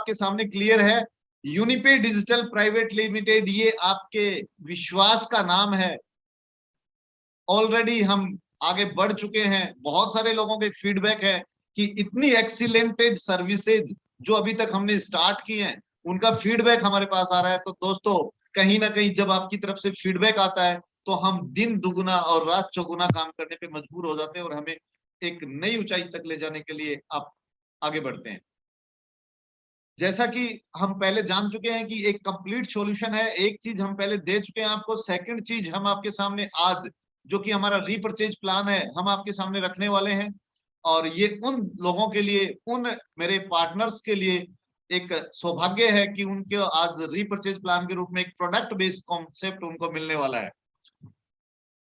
आपके सामने क्लियर है। यूनिपे डिजिटल प्राइवेट लिमिटेड, ये आपके विश्वास का नाम है। ऑलरेडी हम आगे बढ़ चुके हैं। बहुत सारे लोगों के फीडबैक है कि इतनी एक्सीलेंटेड सर्विसेज जो अभी तक हमने स्टार्ट की हैं, उनका फीडबैक हमारे पास आ रहा है। तो दोस्तों, कहीं ना कहीं जब आपकी तरफ से फीडबैक आता है तो हम दिन दुगुना और रात चौगुना काम करने पे मजबूर हो जाते हैं और हमें एक नई ऊंचाई तक ले जाने के लिए आप आगे बढ़ते हैं। जैसा कि हम पहले जान चुके हैं कि एक कंप्लीट सॉल्यूशन है, एक चीज हम पहले दे चुके हैं आपको। सेकंड चीज हम आपके सामने आज, जो कि हमारा रीपरचेज प्लान है, हम आपके सामने रखने वाले हैं। और ये उन लोगों के लिए, उन मेरे पार्टनर्स के लिए एक सौभाग्य है कि उनके आज रीपरचेज प्लान के रूप में एक प्रोडक्ट बेस्ड कॉन्सेप्ट उनको मिलने वाला है।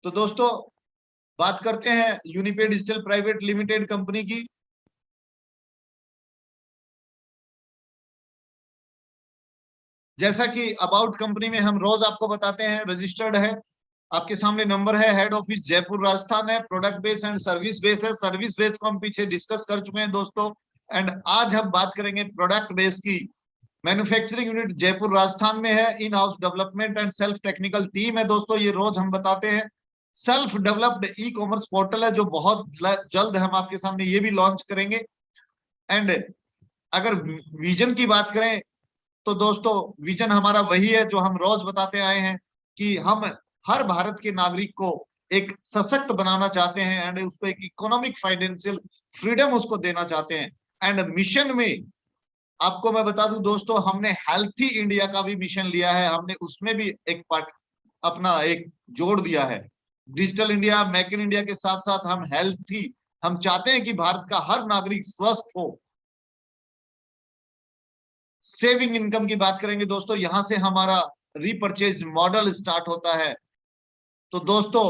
तो दोस्तों, बात करते हैं यूनिपे डिजिटल प्राइवेट लिमिटेड कंपनी की। जैसा कि अबाउट कंपनी में हम रोज आपको बताते हैं, रजिस्टर्ड है, आपके सामने नंबर है, हेड ऑफिस जयपुर राजस्थान है, product base and service base है। सर्विस बेस को हम पीछे डिस्कस कर चुके हैं दोस्तों। एंड आज हम बात करेंगे प्रोडक्ट बेस की। मैन्युफैक्चरिंग यूनिट जयपुर राजस्थान में है, in house development and self technical team है दोस्तों, ये रोज हम बताते हैं। Self developed e commerce portal है जो बहुत जल्द हम आपके सामने ये भी लॉन्च करेंगे। एंड अगर विजन की बात करें तो दोस्तों, विजन हमारा वही है जो हम रोज बताते आए हैं कि हम हर भारत के नागरिक को एक सशक्त बनाना चाहते हैं एंड उसको एक इकोनॉमिक फाइनेंशियल फ्रीडम उसको देना चाहते हैं। एंड मिशन में आपको मैं बता दूं दोस्तों, हमने हेल्थी इंडिया का भी मिशन लिया है। हमने उसमें भी एक पार्ट अपना एक जोड़ दिया है। Digital India, make in India के साथ साथ हम हेल्थी, हम चाहते हैं कि भारत का हर नागरिक स्वस्थ हो। सेविंग इनकम की बात करेंगे दोस्तों, यहां से हमारा रीपरचेज मॉडल स्टार्ट होता है। तो दोस्तों,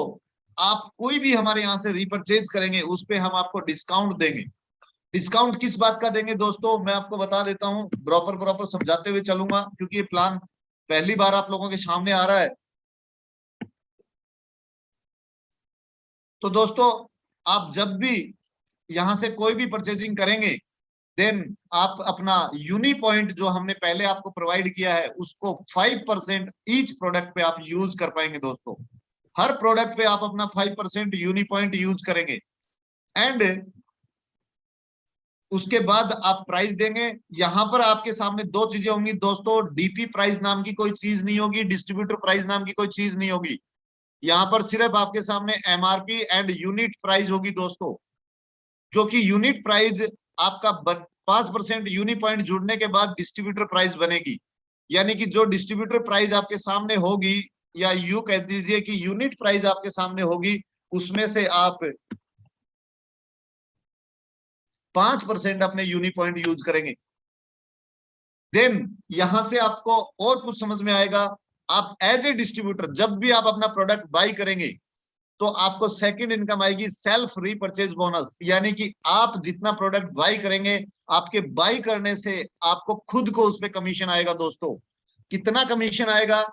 आप कोई भी हमारे यहां से रीपरचेज करेंगे उस पे हम आपको डिस्काउंट देंगे। डिस्काउंट किस बात का देंगे दोस्तों, मैं आपको बता देता हूं, प्रॉपर समझाते हुए चलूंगा क्योंकि ये प्लान पहली बार आप लोगों के सामने आ रहा है। तो दोस्तों, आप जब भी यहां से कोई भी परचेजिंग करेंगे, देन आप अपना यूनी पॉइंट जो हमने पहले आपको प्रोवाइड किया है उसको 5% ईच प्रोडक्ट पे आप यूज कर पाएंगे दोस्तों। हर प्रोडक्ट पे आप अपना 5% यूनी पॉइंट यूज करेंगे। एंड उसके बाद आप प्राइस देंगे। यहां पर आपके सामने दो चीजें होंगी दोस्तों, डीपी प्राइस नाम की कोई चीज नहीं होगी, डिस्ट्रीब्यूटर प्राइस नाम की कोई चीज नहीं होगी। यहाँ पर सिर्फ आपके सामने एमआरपी एंड यूनिट प्राइस होगी दोस्तों, जो कि यूनिट प्राइस आपका 5% यूनी पॉइंट जुड़ने के बाद डिस्ट्रीब्यूटर प्राइस बनेगी। यानी कि जो डिस्ट्रीब्यूटर प्राइस आपके सामने होगी, या यू कह दीजिए कि यूनिट प्राइस आपके सामने होगी, उसमें से आप 5% अपने यूनी पॉइंट यूज करेंगे। देन यहां से आपको और कुछ समझ में आएगा। आप एज ए डिस्ट्रीब्यूटर जब भी आप अपना प्रोडक्ट बाई करेंगे तो आपको सेकंड इनकम आएगी, सेल्फ रीपरचेज बोनस। यानी कि आप जितना प्रोडक्ट बाई करेंगे, आपके बाई करने से आपको खुद को उस पर कमीशन आएगा दोस्तों। कितना कमीशन आएगा,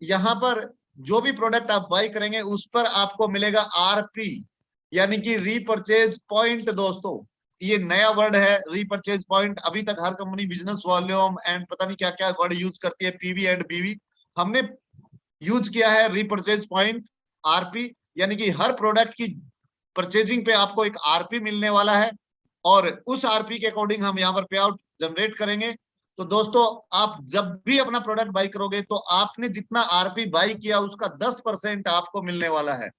यहां पर जो भी प्रोडक्ट आप बाई करेंगे उस पर आपको मिलेगा आरपी, यानी कि रीपरचेज पॉइंट दोस्तों। ये नया वर्ड है रीपरचेज पॉइंट। अभी तक हर कंपनी बिजनेस वॉल्यूम एंड पता नहीं क्या क्या वर्ड यूज करती है, पीवी एंड बीवी। हमने यूज किया है रीपरचेज पॉइंट, आरपी। यानी कि हर प्रोडक्ट की परचेजिंग पे आपको एक आरपी मिलने वाला है और उस आरपी के अकॉर्डिंग हम यहाँ पर पे आउट जनरेट करेंगे। तो दोस्तों, आप जब भी अपना प्रोडक्ट बाई करोगे तो आपने जितना आरपी बाई किया उसका 10% आपको मिलने वाला है।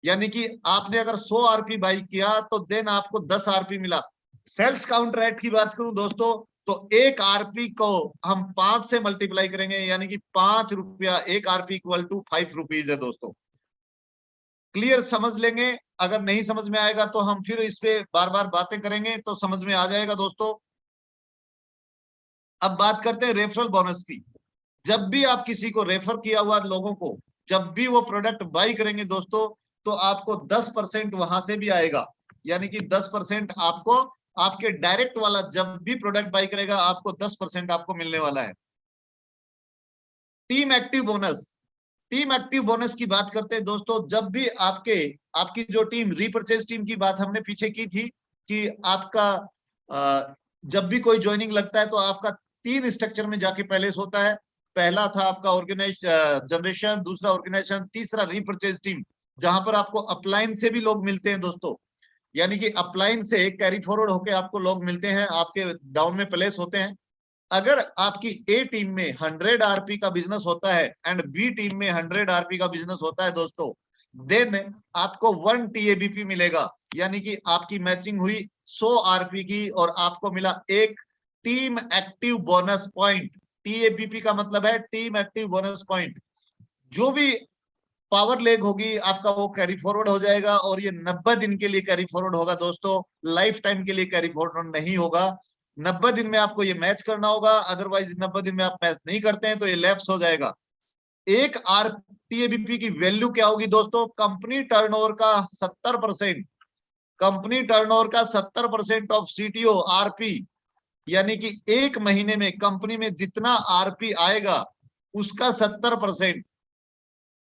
यानी कि आपने अगर 100 आरपी बाई किया तो देन आपको 10 आरपी मिला। सेल्स काउंटर रेट की बात करूं दोस्तों, तो एक आरपी को हम 5 से मल्टीप्लाई करेंगे, यानी कि 5 रुपया एक आरपी इक्वल टू 5 रुपीज है दोस्तों। क्लियर समझ लेंगे। अगर नहीं समझ में आएगा तो हम फिर इस पे बार बार बातें करेंगे तो समझ में आ जाएगा दोस्तों। अब बात करते हैं रेफरल बोनस की। जब भी आप किसी को रेफर किया हुआ लोगों को, जब भी वो प्रोडक्ट बाई करेंगे दोस्तों, तो आपको 10% वहां से भी आएगा। यानी कि 10% आपको, आपके डायरेक्ट वाला जब भी प्रोडक्ट बाई करेगा आपको 10% आपको मिलने वाला है। Team active bonus, team active bonus की बात करते हैं दोस्तों। जब भी आपकी जो टीम, रीपरचेज टीम की बात हमने पीछे की थी कि आपका जब भी कोई ज्वाइनिंग लगता है तो आपका 3 स्ट्रक्चर में जाके प्लेस होता है। पहला था आपका ऑर्गेनाइज जनरेशन, दूसरा ऑर्गेनाइजेशन, तीसरा रीपरचेज टीम, जहां पर आपको अपलाइन से भी लोग मिलते हैं दोस्तों। यानी कि अपलाइन से कैरी फॉरवर्ड होके आपको लोग मिलते हैं, आपके डाउन में प्लेस होते हैं। अगर आपकी ए टीम में 100 आरपी का बिजनेस होता है एंड बी टीम में 100 आरपी का बिजनेस होता है दोस्तों, देन आपको 1 टीएबीपी मिलेगा। यानी कि आपकी मैचिंग हुई 100 आरपी की और आपको मिला एक टीम एक्टिव बोनस पॉइंट। टीएबीपी का मतलब है टीम एक्टिव बोनस पॉइंट। जो भी पावर लेग होगी आपका वो कैरी फॉरवर्ड हो जाएगा, और ये 90 दिन के लिए कैरी फॉरवर्ड होगा दोस्तों, लाइफ टाइम के लिए कैरी फॉरवर्ड नहीं होगा। 90 दिन में आपको ये मैच करना होगा, अदरवाइज 90 दिन में आप मैच नहीं करते हैं तो ये लैप्स हो जाएगा। एक आरटीएबीपी की वैल्यू क्या होगी दोस्तों? कंपनी टर्नओवर का 70%, कंपनी टर्नओवर का 70% ऑफ सीटीओ आरपी। यानी कि एक महीने में कंपनी में जितना आरपी आएगा उसका 70%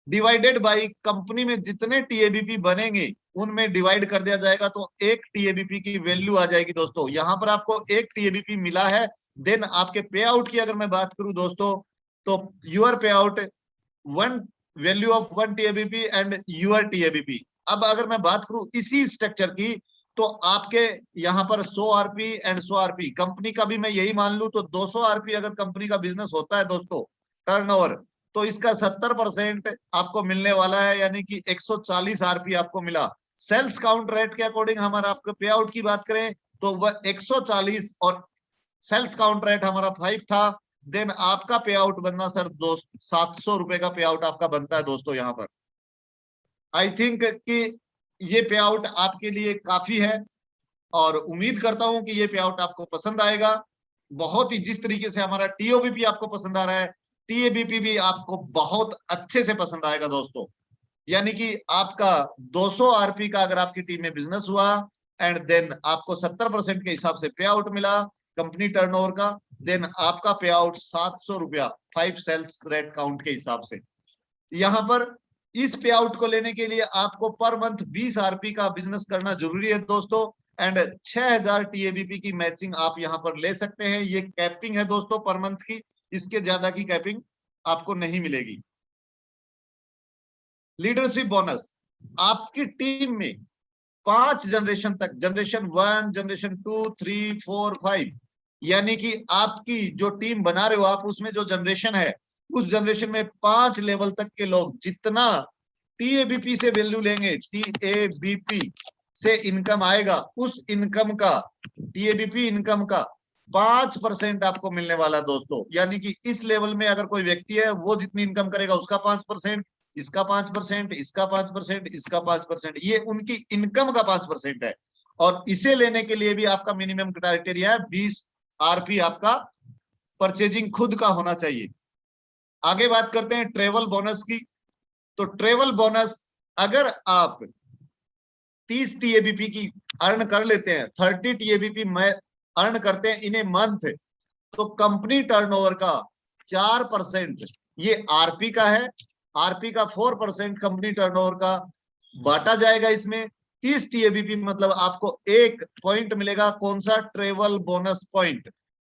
डिवाइडेड बाई कंपनी में जितने टीएबीपी बनेंगे उनमें डिवाइड कर दिया जाएगा, तो एक टीएबीपी की वैल्यू आ जाएगी दोस्तों। यहां पर आपको एक टीएबीपी मिला है। देन आपके पे आउट की अगर मैं बात करूं दोस्तों, तो your payout 1 value of 1 TABP and your TABP. अब अगर मैं बात करूं इसी स्ट्रक्चर की, तो आपके यहाँ पर 100 आरपी एंड 100 आरपी, कंपनी का भी मैं यही मान लू तो 200 आरपी अगर कंपनी का बिजनेस होता है दोस्तों टर्नओवर, तो इसका 70% आपको मिलने वाला है, यानी कि 140 आरपी आपको मिला। सेल्स काउंट रेट के अकॉर्डिंग हमारा आपके पे आउट की बात करें तो वह 140 और सेल्स काउंट रेट हमारा 5 था। देन आपका पे आउट बनना सर 700 रुपए का पे आउट आपका बनता है दोस्तों। यहाँ पर आई थिंक कि ये पे आउट आपके लिए काफी है, और उम्मीद करता हूं कि ये पे आउट आपको पसंद आएगा। बहुत ही जिस तरीके से हमारा टीओबीपी आपको पसंद आ रहा है, टीएबीपी भी आपको बहुत अच्छे से पसंद आएगा दोस्तों। यानी कि आपका 200 आरपी का अगर आपकी टीम में बिजनेस हुआ एंड देन आपको 70% के हिसाब से पे आउट मिला कंपनी टर्नओवर का, देन आपका पे आउट 700 रुपया 5 सेल्स रेट काउंट के हिसाब से। यहाँ पर इस पे आउट को लेने के लिए आपको पर मंथ 20 आरपी का बिजनेस करना जरूरी है दोस्तों, एंड 6000 टीएबीपी की मैचिंग आप यहाँ पर ले सकते हैं। ये कैपिंग है दोस्तों पर मंथ की, इसके ज्यादा की कैपिंग आपको नहीं मिलेगी। लीडरशिप बोनस, आपकी टीम में 5 जनरेशन तक, जनरेशन 1, जनरेशन 2, 3, 4, 5, यानी कि आपकी जो टीम बना रहे हो आप, उसमें जो जनरेशन है उस जनरेशन में 5 लेवल तक के लोग जितना टीएबीपी से वैल्यू लेंगे, टीएबीपी से इनकम आएगा, उस इनकम का, टीएबीपी इनकम का 5% आपको मिलने वाला दोस्तों। यानी कि इस लेवल में अगर कोई व्यक्ति है वो जितनी इनकम करेगा उसका 5%, इसका 5%, इसका 5%, इसका 5%, ये उनकी इनकम का 5% है। और इसे लेने के लिए भी आपका मिनिमम क्राइटेरिया है 20 आरपी आपका परचेजिंग खुद का होना चाहिए। आगे बात करते हैं ट्रेवल बोनस की। तो ट्रेवल बोनस अगर आप 30 टीएबीपी की अर्न कर लेते हैं, 30 टीएबीपी में अर्न करते हैं इन ए मंथ, तो कंपनी टर्नओवर का 4% ये आरपी का है, आरपी का 4% कंपनी टर्नओवर का बांटा जाएगा इसमें। 30 टीएबीपी मतलब आपको एक पॉइंट मिलेगा, कौन सा? Travel bonus point,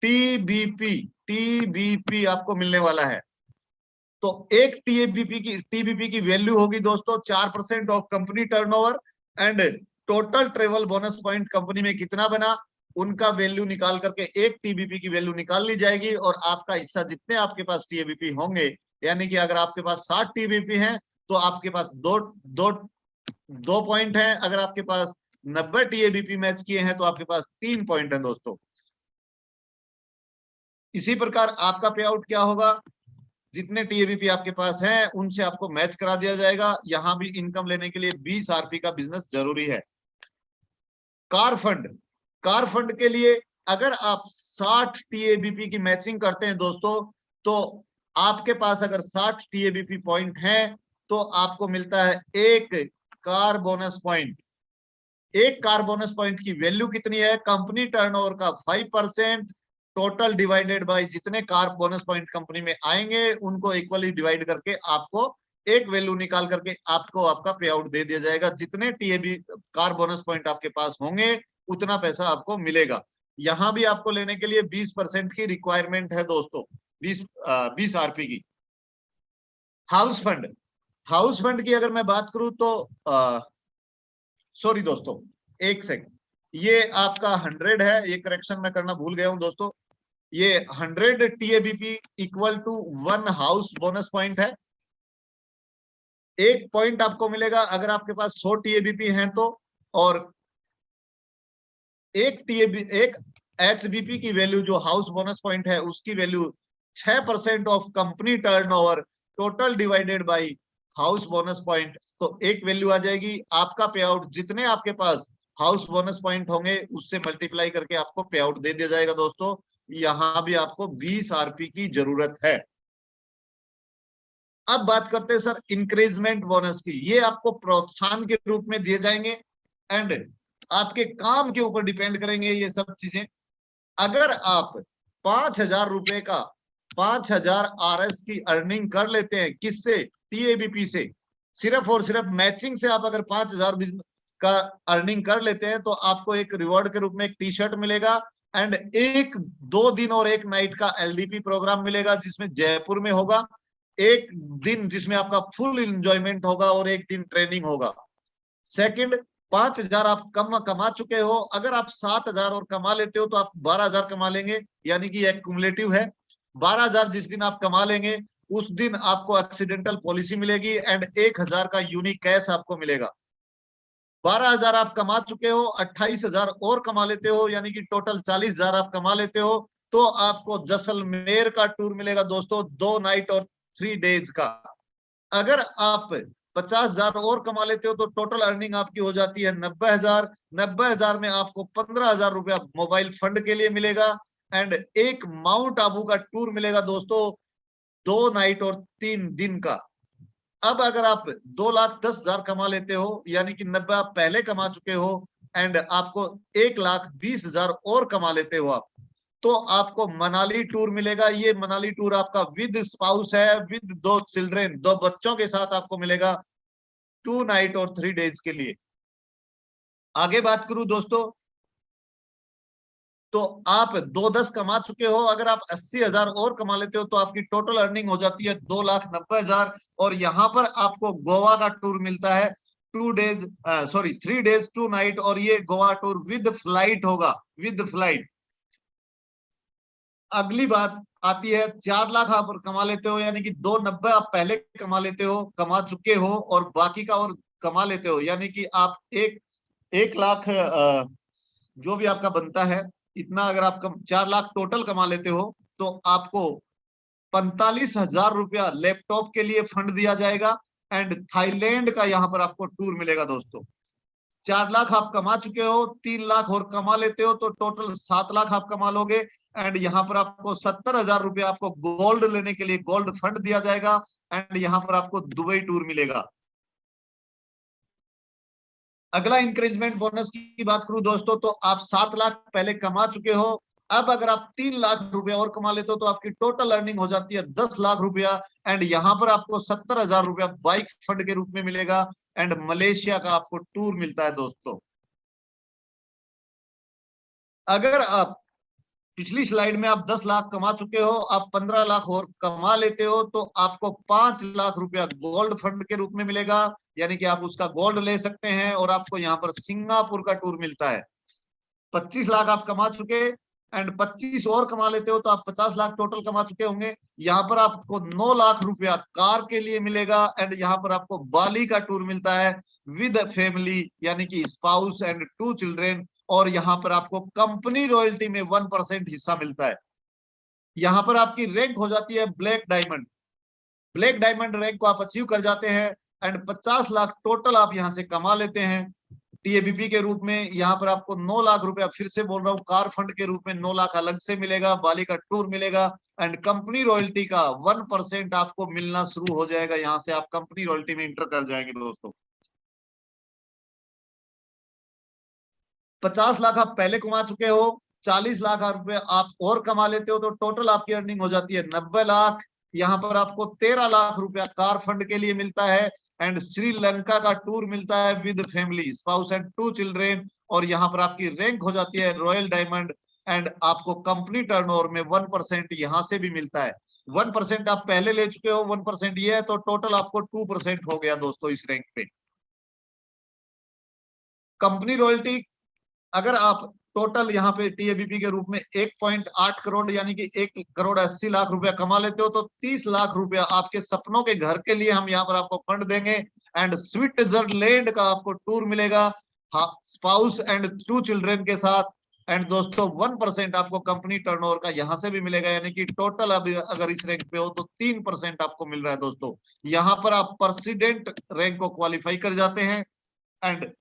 TBP, TBP आपको मिलने वाला है। तो एक टीबीपी की वैल्यू होगी दोस्तों 4% of company turnover, and total travel bonus point company में कितना बना उनका वैल्यू निकाल करके एक टीबीपी की वैल्यू निकाल ली जाएगी, और आपका हिस्सा जितने आपके पास टीबीपी होंगे, यानी कि अगर आपके पास 60 टीबीपी हैं तो आपके पास दो पॉइंट है, अगर आपके पास 90 टीबीपी मैच किए हैं तो आपके पास 3 पॉइंट है दोस्तों। इसी प्रकार आपका पे आउट क्या होगा? जितने टीएबीपी आपके पास हैं उनसे आपको मैच करा दिया जाएगा। यहां भी इनकम लेने के लिए 20 आरपी का बिजनेस जरूरी है। कार फंड, कार फंड के लिए अगर आप 60 टीएबीपी की मैचिंग करते हैं दोस्तों, तो आपके पास अगर 60 टीएबीपी पॉइंट है तो आपको मिलता है एक कार बोनस पॉइंट। एक कार बोनस पॉइंट की वैल्यू कितनी है? कंपनी टर्नओवर का 5% टोटल डिवाइडेड बाय जितने कार बोनस पॉइंट कंपनी में आएंगे उनको इक्वली डिवाइड करके आपको एक वैल्यू निकाल करके आपको आपका पे आउट दे दिया जाएगा। जितने टीएबी कार बोनस पॉइंट आपके पास होंगे उतना पैसा आपको मिलेगा। यहां भी आपको लेने के लिए 20% की रिक्वायरमेंट है दोस्तों, 20 आरपी की। हाउस फंड की अगर मैं बात करूं तो सॉरी दोस्तों, एक सेकंड, ये आपका 100 है, ये करेक्शन मैं करना भूल गया हूं दोस्तों। ये 100 TABP equal to 1 house bonus point है। एक पॉइंट आपको मिलेगा अगर आपके पास 100 TABP हैं तो, और एक HBP की वैल्यू जो हाउस बोनस पॉइंट है उसकी value 6% of company turnover total divided by house bonus point, तो एक वैल्यू आ जाएगी। आपका पे आउट जितने आपके पास हाउस बोनस पॉइंट होंगे उससे मल्टीप्लाई करके आपको पे आउट दे दिया जाएगा दोस्तों। यहां भी आपको 20 आरपी की जरूरत है। अब बात करते हैं सर इंक्रीजमेंट बोनस की। ये आपको प्रोत्साहन के रूप में दिए जाएंगे एंड आपके काम के ऊपर डिपेंड करेंगे ये सब चीजें। अगर आप 5,000 रुपए का 5,000 RS की अर्निंग कर लेते हैं, किससे? TABP से। सिर्फ और सिर्फ मैचिंग से आप अगर 5,000 का अर्निंग कर लेते हैं तो आपको एक रिवॉर्ड के रूप में एक टी-शर्ट मिलेगा एंड 2 दिन और 1 नाइट का LDP प्रोग्राम मिलेगा जिसमें जयपुर में होगा। एक दिन जिसमें आपका फुल एंजॉयमेंट होगा और एक दिन ट्रेनिंग होगा। सेकंड, 5,000 आप कमा चुके हो, अगर आप 7,000 और कमा लेते हो तो आप 12,000 कमा लेंगे, यानी कि एक कुमुलेटिव है। 12,000 जिस दिन आप कमा लेंगे उस दिन आपको एक्सीडेंटल पॉलिसी मिलेगी एंड 1,000 का यूनिक कैश आपको मिलेगा। 12,000 आप कमा चुके हो, 28,000 और कमा लेते हो, यानी कि टोटल 40,000 आप कमा लेते हो, तो आपको जैसलमेर का टूर मिलेगा दोस्तों, 2 नाइट और 3 डेज का। अगर आप 50,000 और कमा लेते हो तो टोटल अर्निंग आपकी हो जाती है 90,000। 90,000 में आपको 15,000 रुपया मोबाइल फंड के लिए मिलेगा एंड एक माउंट आबू का टूर मिलेगा दोस्तों, 2 नाइट और 3 दिन का। अब अगर आप 2,10,000 कमा लेते हो, यानी कि 90 आप पहले कमा चुके हो एंड आपको 1,20,000 और कमा लेते हो आप, तो आपको मनाली टूर मिलेगा। ये मनाली टूर आपका विद स्पाउस है, विद 2 चिल्ड्रेन, 2 बच्चों के साथ आपको मिलेगा 2 नाइट और 3 डेज के लिए। आगे बात करूं दोस्तों तो आप 2,10 कमा चुके हो, अगर आप 80,000 और कमा लेते हो तो आपकी टोटल अर्निंग हो जाती है 2,90,000। और यहाँ पर आपको गोवा का टूर मिलता है 3 डेज 2 नाइट, और ये गोवा टूर विद फ्लाइट होगा, विद फ्लाइट। अगली बात आती है 4 लाख आप कमा लेते हो, यानी कि 2,90 आप पहले कमा चुके हो और बाकी का और कमा लेते हो, यानी कि आप 1 लाख जो भी आपका बनता है इतना, अगर आप 4 लाख टोटल कमा लेते हो तो आपको 45,000 रुपया लैपटॉप के लिए फंड दिया जाएगा एंड थाईलैंड का यहाँ पर आपको टूर मिलेगा दोस्तों। 4 लाख आप कमा चुके हो, 3 लाख और कमा लेते हो तो टोटल 7 लाख आप कमा लोगे एंड यहाँ पर आपको 70,000 रुपया आपको गोल्ड लेने के लिए गोल्ड फंड दिया जाएगा एंड यहाँ पर आपको दुबई टूर मिलेगा। अगला इंक्रीजमेंट बोनस की बात करूं दोस्तों तो आप 7 लाख पहले कमा चुके हो, अब अगर आप 3 लाख रुपया और कमा लेते हो तो आपकी टोटल अर्निंग हो जाती है 10 लाख रुपया एंड यहाँ पर आपको 70,000 रुपया बाइक फंड के रूप में मिलेगा एंड मलेशिया का आपको टूर मिलता है दोस्तों। अगर आप पिछली स्लाइड में आप 10 लाख कमा चुके हो, आप 15 लाख और कमा लेते हो तो आपको 5 लाख रुपया गोल्ड फंड के रूप में मिलेगा, यानी कि आप उसका गोल्ड ले सकते हैं और आपको यहाँ पर सिंगापुर का टूर मिलता है। 25 लाख आप कमा चुके एंड 25 और कमा लेते हो तो आप 50 लाख टोटल कमा चुके होंगे। यहाँ पर आपको 9 लाख रुपया कार के लिए मिलेगा एंड यहाँ पर आपको बाली का टूर मिलता है विद फैमिली, यानी कि स्पाउस एंड 2 चिल्ड्रेन, और यहाँ पर आपको कंपनी रॉयल्टी में 1% हिस्सा मिलता है। यहाँ पर आपकी रैंक हो जाती है black diamond. Black diamond rank को आप अचीव कर जाते हैं एंड 50 लाख टोटल आप यहाँ से कमा लेते हैं TABP के रूप में। यहाँ पर आपको 9 लाख रुपया, फिर से बोल रहा हूँ, कार फंड के रूप में 9 लाख अलग से मिलेगा, बाली का टूर मिलेगा एंड कंपनी रॉयल्टी का 1% आपको मिलना शुरू हो जाएगा। यहाँ से आप कंपनी रॉयल्टी में इंटर कर जाएंगे दोस्तों। 50 लाख आप पहले कमा चुके हो, 40 लाख रुपए आप और कमा लेते हो तो टोटल आपकी अर्निंग हो जाती है 90 लाख। यहाँ पर आपको 13 लाख रुपया कार फंड के लिए मिलता है एंड श्रीलंका का टूर मिलता है with family, spouse and 2 children, और यहाँ पर आपकी रैंक हो जाती है रॉयल डायमंड एंड आपको कंपनी टर्नओवर में 1% यहां से भी मिलता है। 1% आप पहले ले चुके हो, 1% ये है, तो टोटल आपको 2% हो गया दोस्तों इस रैंक पे। कंपनी रॉयल्टी अगर आप टोटल यहाँ पे टीएबीपी के रूप में 1.8 करोड़ यानी कि 1,80,00,000 रुपया कमा लेते हो, तो 30 लाख रुपया आपके सपनों के घर के लिए हम यहाँ पर आपको फंड देंगे। एंड स्विट्जरलैंड का आपको टूर मिलेगा स्पाउस एंड 2 चिल्ड्रन के साथ। एंड दोस्तों 1% आपको कंपनी टर्नओवर का यहां से भी मिलेगा, यानी कि टोटल अभी अगर इस रैंक पे हो तो 3% आपको मिल रहा है दोस्तों। यहाँ पर आप प्रेसिडेंट रैंक को क्वालिफाई कर जाते हैं। एंड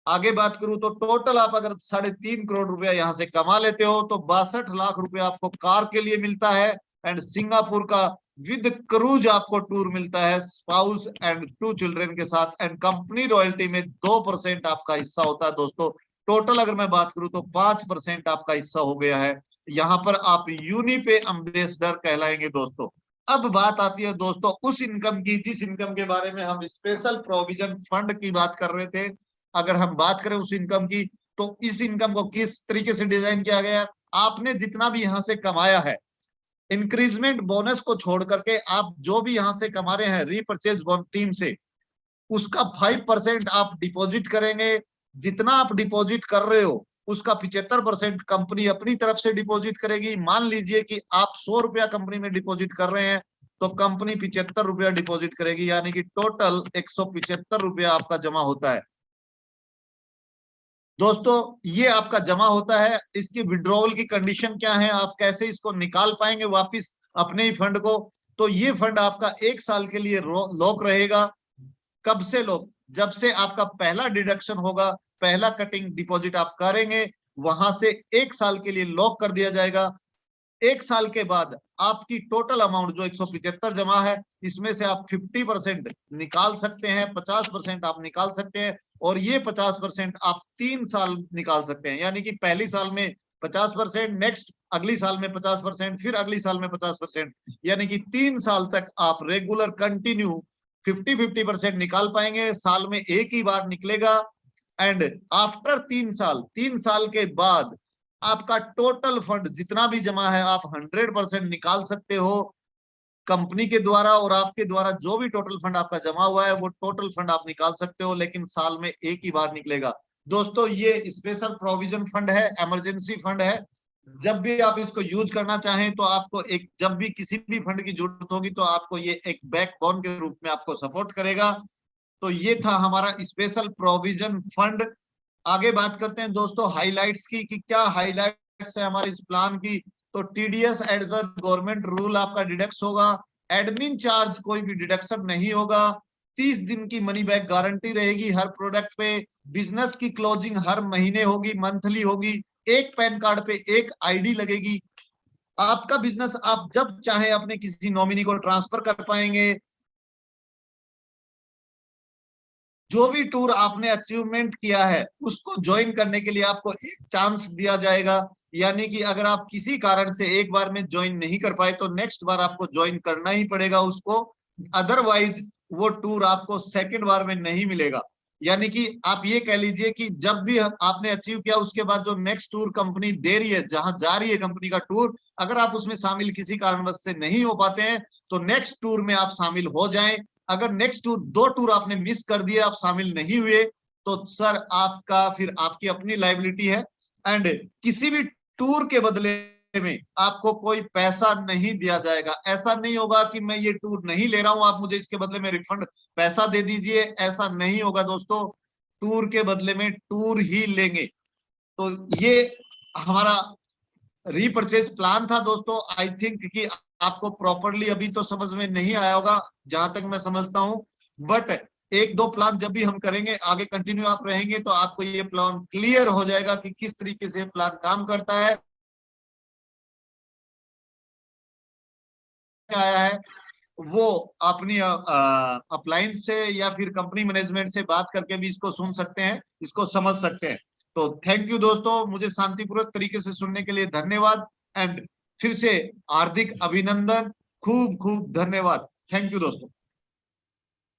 आगे बात करूं तो टोटल आप अगर 3.5 करोड़ रुपया यहां से कमा लेते हो तो 62 लाख रुपया आपको कार के लिए मिलता है। एंड सिंगापुर का विद क्रूज आपको टूर मिलता है स्पाउस एंड 2 चिल्ड्रन के साथ। एंड कंपनी रॉयल्टी में 2% आपका हिस्सा होता है दोस्तों। टोटल अगर मैं बात करूं तो 5% आपका हिस्सा हो गया है। यहाँ पर आप यूनिपे एम्बेसडर कहलाएंगे दोस्तों। अब बात आती है दोस्तों उस इनकम की जिस इनकम के बारे में हम स्पेशल प्रोविजन फंड की बात कर रहे थे। अगर हम बात करें उस इनकम की, तो इस इनकम को किस तरीके से डिजाइन किया गया है। आपने जितना भी यहां से कमाया है, इंक्रीजमेंट बोनस को छोड़ करके आप जो भी यहां से कमा रहे हैं रीपरचेज टीम से, उसका 5% आप डिपॉजिट करेंगे। जितना आप डिपॉजिट कर रहे हो उसका 75% कंपनी अपनी तरफ से डिपॉजिट करेगी। मान लीजिए कि आप 100 रुपया कंपनी में डिपॉजिट कर रहे हैं तो कंपनी 75 रुपया डिपॉजिट करेगी, यानी कि टोटल 175 रुपया आपका जमा होता है दोस्तों। ये आपका जमा होता है। इसकी विड्रॉवल की कंडीशन क्या है, आप कैसे इसको निकाल पाएंगे वापिस अपने ही फंड को। तो ये फंड आपका 1 साल के लिए लॉक रहेगा। कब से लॉक? जब से आपका पहला डिडक्शन होगा, पहला कटिंग डिपॉजिट आप करेंगे, वहां से 1 साल के लिए लॉक कर दिया जाएगा। 1 साल के बाद आपकी टोटल अमाउंट जो 175 जमा है, इसमें से आप 50% निकाल सकते हैं, 50% आप निकाल सकते हैं। और ये 50% आप 3 साल निकाल सकते हैं, यानी कि पहली साल में 50%, नेक्स्ट अगली साल में 50%, फिर अगली साल में 50%, यानी कि 3 साल तक आप रेगुलर कंटिन्यू 50-50% निकाल पाएंगे। साल में एक ही बार निकलेगा। एंड आफ्टर 3 साल के बाद आपका टोटल फंड जितना भी जमा है आप 100% निकाल सकते हो कंपनी के द्वारा। और आपके द्वारा जो भी टोटल फंड आपका जमा हुआ है वो टोटल फंड आप निकाल सकते हो, लेकिन साल में एक ही बार निकलेगा दोस्तों। ये स्पेशल प्रोविजन फंड है, इमरजेंसी फंड है। जब भी आप इसको यूज करना चाहें तो आपको जब भी किसी भी फंड की जरूरत होगी तो आपको ये एक बैकबोन के रूप में आपको सपोर्ट करेगा। तो ये था हमारा स्पेशल प्रोविजन फंड। आगे बात करते हैं दोस्तों हाइलाइट्स की, कि क्या हाइलाइट्स है हमारे इस प्लान की। तो TDS as per government rule आपका डिडक्ट होगा। एडमिन चार्ज कोई भी डिडक्शन नहीं होगा। 30 दिन की मनी बैक गारंटी रहेगी हर प्रोडक्ट पे। बिजनेस की क्लोजिंग हर महीने होगी, मंथली होगी। एक पैन कार्ड पे एक आईडी लगेगी। आपका बिजनेस आप जब चाहे अपने किसी नॉमिनी को ट्रांसफर कर पाएंगे। जो भी टूर आपने अचीवमेंट किया है उसको ज्वाइन करने के लिए आपको एक चांस दिया जाएगा, यानी कि अगर आप किसी कारण से एक बार में ज्वाइन नहीं कर पाए तो नेक्स्ट बार आपको ज्वाइन करना ही पड़ेगा उसको। अदरवाइज वो टूर आपको सेकंड बार में नहीं मिलेगा। यानी कि आप ये कह लीजिए कि जब भी आपने अचीव किया उसके बाद जो नेक्स्ट टूर कंपनी दे रही है, जहां जा रही है कंपनी का टूर, अगर आप उसमें शामिल किसी कारणवश से नहीं हो पाते हैं तो नेक्स्ट टूर में आप शामिल हो जाएं। अगर नेक्स्ट टूर 2 टूर आपने मिस कर दिए, आप शामिल नहीं हुए, तो सर आपका फिर आपकी अपनी लायबिलिटी है। एंड किसी भी टूर के बदले में आपको कोई पैसा नहीं दिया जाएगा। ऐसा नहीं होगा कि मैं ये टूर नहीं ले रहा हूं, आप मुझे इसके बदले में रिफंड पैसा दे दीजिए, ऐसा नहीं होगा दोस्तों। टूर के बदले में टूर ही लेंगे। तो ये हमारा रीपरचेज प्लान था दोस्तों। आई थिंक कि आपको प्रॉपरली अभी तो समझ में नहीं आया होगा, जहां तक मैं समझता हूं। बट 1-2 प्लान जब भी हम करेंगे, आगे कंटिन्यू आप रहेंगे तो आपको ये प्लान क्लियर हो जाएगा कि किस तरीके से प्लान काम करता है। आया है वो अपनी अपलायंस से या फिर कंपनी मैनेजमेंट से बात करके भी इसको सुन सकते हैं, इसको समझ सकते हैं। तो थैंक यू दोस्तों, मुझे शांतिपूर्वक तरीके से सुनने के लिए धन्यवाद। एंड फिर से हार्दिक अभिनंदन, खूब खूब धन्यवाद। थैंक यू दोस्तों।